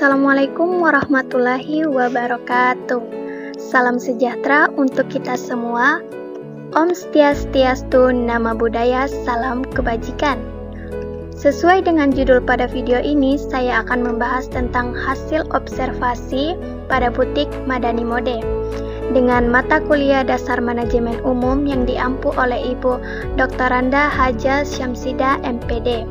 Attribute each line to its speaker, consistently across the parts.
Speaker 1: Assalamualaikum warahmatullahi wabarakatuh. Salam sejahtera untuk kita semua. Om Swastiastu, Namo Buddhaya, salam kebajikan. Sesuai dengan judul pada video ini, saya akan membahas tentang hasil observasi pada butik Madani Mode dengan mata kuliah dasar manajemen umum yang diampu oleh Ibu Dr. Randa Haja Syamsida MPD.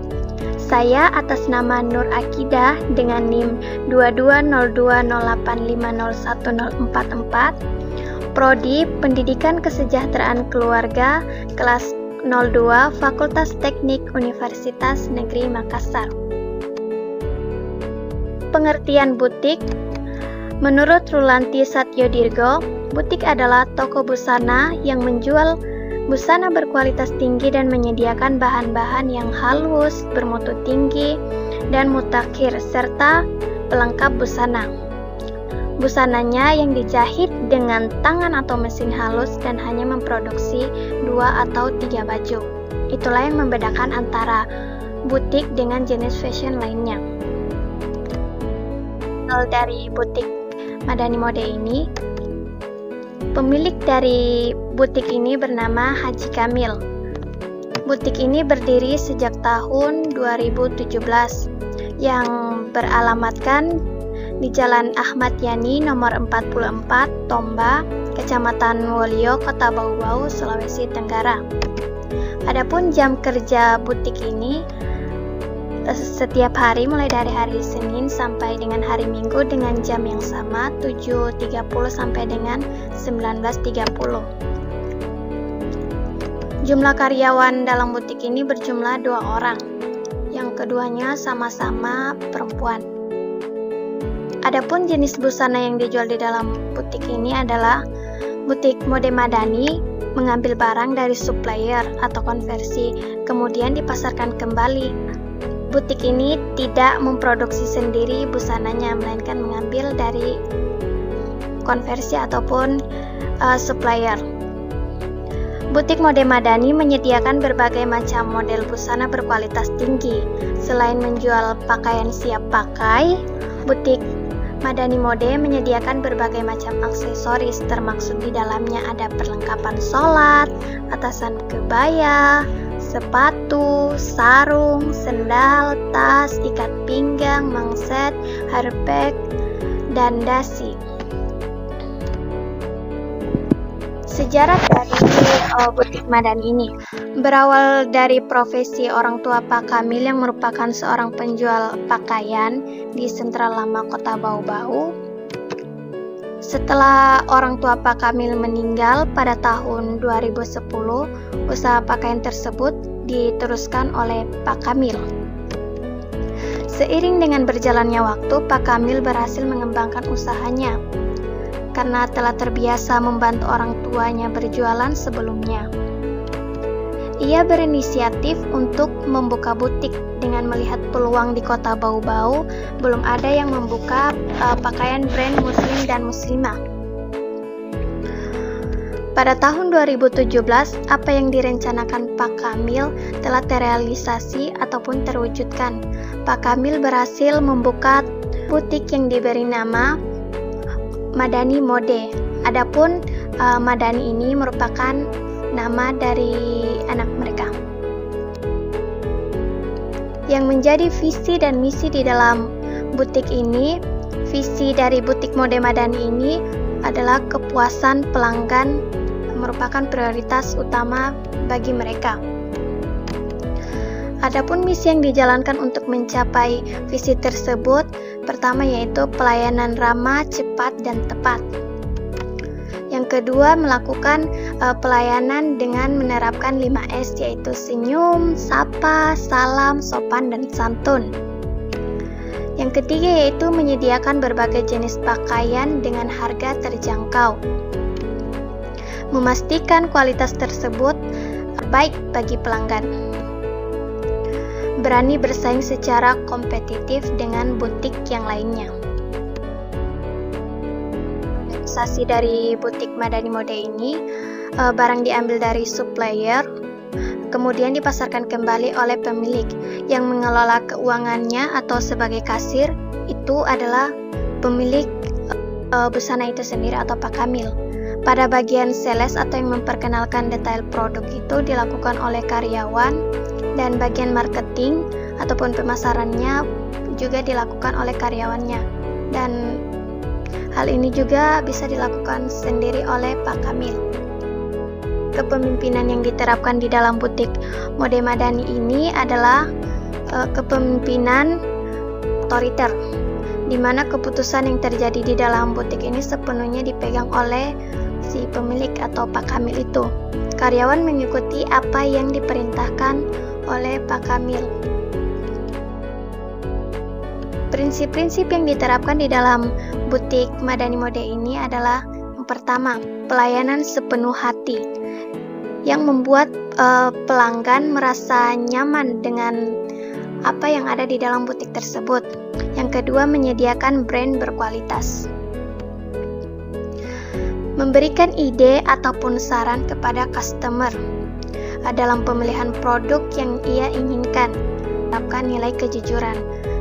Speaker 1: Saya atas nama Nur Akidah dengan NIM 220208501044, Prodi Pendidikan Kesejahteraan Keluarga, kelas 02, Fakultas Teknik Universitas Negeri Makassar. Pengertian butik. Menurut Rulanti Satyodirgo, butik adalah toko busana yang menjual busana berkualitas tinggi dan menyediakan bahan-bahan yang halus, bermutu tinggi, dan mutakhir, serta pelengkap busana. Busananya yang dijahit dengan tangan atau mesin halus dan hanya memproduksi 2 atau 3 baju. Itulah yang membedakan antara butik dengan jenis fashion lainnya. Dari butik Madani Mode ini, pemilik dari butik ini bernama Haji Kamil. Butik ini berdiri sejak tahun 2017 yang beralamatkan di Jalan Ahmad Yani nomor 44, Tomba, Kecamatan Wolio, Kota Bau-Bau, Sulawesi Tenggara. Adapun jam kerja butik ini setiap hari mulai dari hari Senin sampai dengan hari Minggu dengan jam yang sama 7.30 sampai dengan 19.30. Jumlah karyawan dalam butik ini berjumlah 2 orang. Yang keduanya sama-sama perempuan. Adapun jenis busana yang dijual di dalam butik ini adalah butik mode Madani, mengambil barang dari supplier atau konversi kemudian dipasarkan kembali. Butik ini tidak memproduksi sendiri busananya, melainkan mengambil dari konversi ataupun supplier. Butik mode Madani menyediakan berbagai macam model busana berkualitas tinggi. Selain menjual pakaian siap pakai, butik Madani Mode menyediakan berbagai macam aksesoris, termaksud di dalamnya ada perlengkapan sholat, atasan kebaya, sepatu, sarung, sendal, tas, ikat pinggang, mangset, hardback, dan dasi. Sejarah dari butik Madani ini berawal dari profesi orang tua Pak Kamil yang merupakan seorang penjual pakaian di sentra lama Kota Bau-Bau. Setelah orang tua Pak Kamil meninggal pada tahun 2010, usaha pakaian tersebut diteruskan oleh Pak Kamil. Seiring dengan berjalannya waktu, Pak Kamil berhasil mengembangkan usahanya karena telah terbiasa membantu orang tuanya berjualan sebelumnya. Ia berinisiatif untuk membuka butik dengan melihat peluang di Kota Bau-Bau belum ada yang membuka pakaian brand muslim dan muslimah. Pada tahun 2017, apa yang direncanakan Pak Kamil telah terrealisasi ataupun terwujudkan. Pak Kamil berhasil membuka butik yang diberi nama Madani Mode. Adapun Madani ini merupakan nama dari anak mereka. Yang menjadi visi dan misi di dalam butik ini, visi dari butik Mode Madani ini adalah kepuasan pelanggan merupakan prioritas utama bagi mereka. Adapun misi yang dijalankan untuk mencapai visi tersebut, pertama yaitu pelayanan ramah, cepat, dan tepat. Yang kedua, melakukan pelayanan dengan menerapkan 5S, yaitu senyum, sapa, salam, sopan, dan santun. Yang ketiga yaitu menyediakan berbagai jenis pakaian dengan harga terjangkau. Memastikan kualitas tersebut baik bagi pelanggan. Berani bersaing secara kompetitif dengan butik yang lainnya. Organisasi dari butik Madani Mode ini, barang diambil dari supplier, kemudian dipasarkan kembali oleh pemilik yang mengelola keuangannya atau sebagai kasir, itu itu adalah pemilik busana itu sendiri atau pakamil. Pada bagian sales atau yang memperkenalkan detail produk itu dilakukan oleh karyawan, dan bagian marketing ataupun pemasarannya juga dilakukan oleh karyawannya. Dan hal ini juga bisa dilakukan sendiri oleh pakamil. Kepemimpinan yang diterapkan di dalam butik mode madani ini adalah kepemimpinan otoriter, di mana keputusan yang terjadi di dalam butik ini sepenuhnya dipegang oleh si pemilik atau pakamil itu. Karyawan mengikuti apa yang diperintahkan oleh pakamil. Prinsip-prinsip yang diterapkan di dalam butik madani mode ini adalah yang pertama, pelayanan sepenuh hati yang membuat pelanggan merasa nyaman dengan apa yang ada di dalam butik tersebut. Yang kedua, menyediakan brand berkualitas. Memberikan ide ataupun saran kepada customer dalam pemilihan produk yang ia inginkan. Terapkan nilai kejujuran.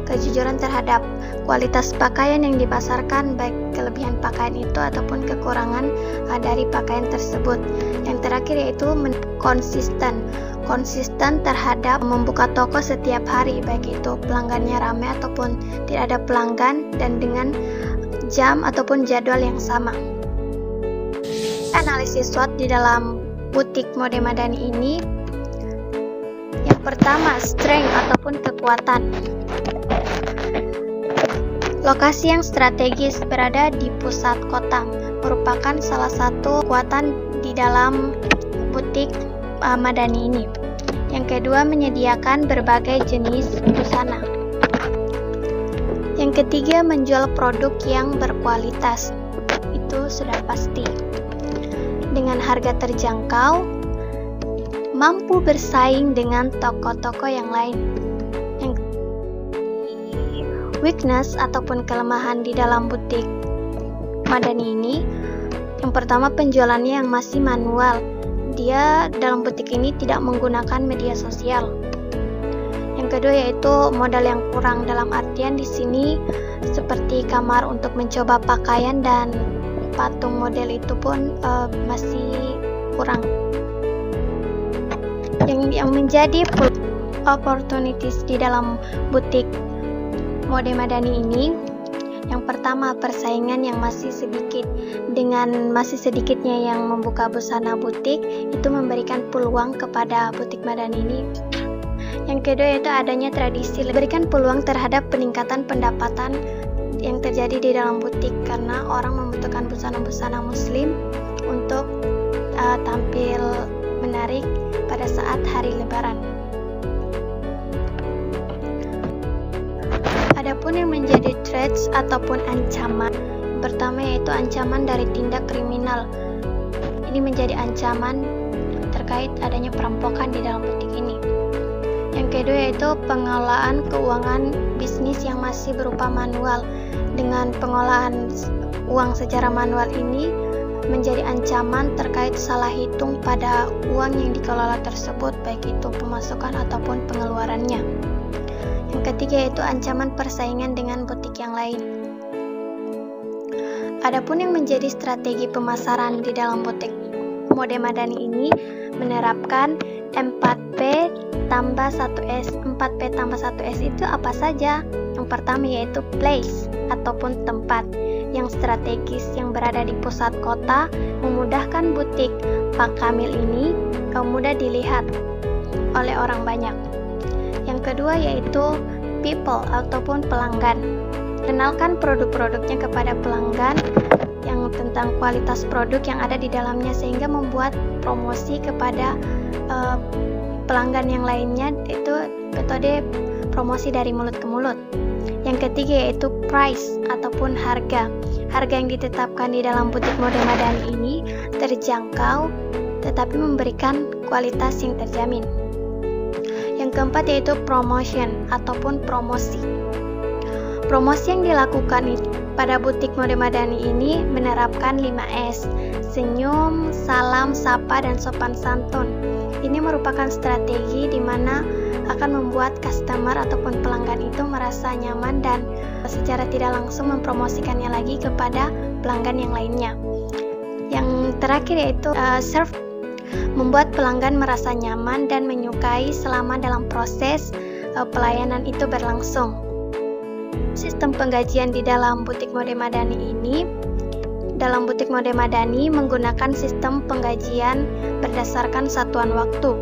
Speaker 1: Kejujuran terhadap kualitas pakaian yang dipasarkan, baik kelebihan pakaian itu ataupun kekurangan dari pakaian tersebut. Yang terakhir yaitu konsisten terhadap membuka toko setiap hari, baik itu pelanggannya ramai ataupun tidak ada pelanggan, dan dengan jam ataupun jadwal yang sama. Analisis SWOT di dalam butik mode madani ini, yang pertama, strength ataupun kekuatan. Lokasi yang strategis berada di pusat kota merupakan salah satu kekuatan di dalam butik madani ini. Yang kedua, menyediakan berbagai jenis busana. Yang ketiga, menjual produk yang berkualitas. Itu sudah pasti. Dengan harga terjangkau, mampu bersaing dengan toko-toko yang lain. Yang weakness ataupun kelemahan di dalam butik madani ini, yang pertama, penjualannya yang masih manual. Dia dalam butik ini tidak menggunakan media sosial. Yang kedua yaitu modal yang kurang, dalam artian di sini seperti kamar untuk mencoba pakaian dan patung model itu pun masih kurang. Yang menjadi opportunities di dalam butik mode madani ini, yang pertama, persaingan yang masih sedikit. Dengan masih sedikitnya yang membuka busana butik, itu memberikan peluang kepada butik madani ini. Yang kedua yaitu adanya tradisi, memberikan peluang terhadap peningkatan pendapatan yang terjadi di dalam butik, karena orang membutuhkan busana-busana muslim untuk tampil menarik pada saat hari lebaran. Adapun yang menjadi threats ataupun ancaman, pertama yaitu ancaman dari tindak kriminal. Ini menjadi ancaman terkait adanya perampokan di dalam butik ini. Yang kedua yaitu pengelolaan keuangan bisnis yang masih berupa manual. Dengan pengolahan uang secara manual ini menjadi ancaman terkait salah hitung pada uang yang dikelola tersebut, baik itu pemasukan ataupun pengeluarannya. Yang ketiga yaitu ancaman persaingan dengan butik yang lain. Adapun yang menjadi strategi pemasaran di dalam butik mode madani ini menerapkan 4P tambah 1S. 4P tambah 1S itu apa saja? Yang pertama yaitu place ataupun tempat yang strategis yang berada di pusat kota, memudahkan butik pakamil ini mudah dilihat oleh orang banyak. Yang kedua yaitu people ataupun pelanggan. Kenalkan produk-produknya kepada pelanggan yang tentang kualitas produk yang ada di dalamnya, sehingga membuat promosi kepada pelanggan yang lainnya, itu metode promosi dari mulut ke mulut. Yang ketiga yaitu price ataupun harga. Harga yang ditetapkan di dalam butik mode madani ini terjangkau tetapi memberikan kualitas yang terjamin. Yang keempat yaitu promotion ataupun promosi. Promosi yang dilakukan pada butik mode madani ini menerapkan 5S: senyum, salam, sapa, dan sopan santun. Ini merupakan strategi di mana akan membuat customer ataupun pelanggan itu merasa nyaman dan secara tidak langsung mempromosikannya lagi kepada pelanggan yang lainnya. Yang terakhir yaitu serve, membuat pelanggan merasa nyaman dan menyukai selama dalam proses pelayanan itu berlangsung. Sistem penggajian di dalam butik mode madani ini, dalam butik mode madani menggunakan sistem penggajian berdasarkan satuan waktu.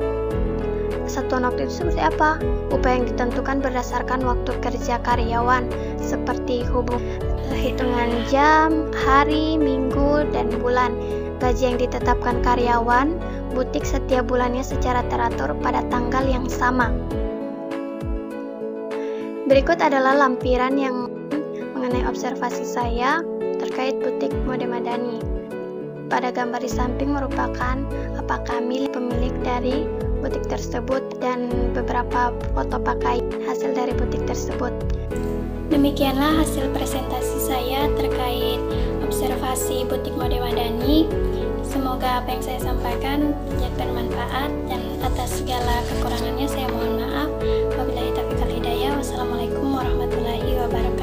Speaker 1: Satuan waktu itu seperti apa? Upah yang ditentukan berdasarkan waktu kerja karyawan, seperti hitungan jam, hari, minggu, dan bulan. Gaji yang ditetapkan karyawan butik setiap bulannya secara teratur pada tanggal yang sama. Berikut adalah lampiran yang mengenai observasi saya terkait butik mode madani. Pada gambar di samping merupakan apakah pemilik dari butik tersebut dan beberapa foto pakai hasil dari butik tersebut. Demikianlah hasil presentasi saya terkait observasi butik mode madani. Semoga apa yang saya sampaikan bermanfaat, dan atas segala kekurangannya saya mohon maaf. Wabillahi taufiq wal hidayah. Wassalamualaikum warahmatullahi wabarakatuh.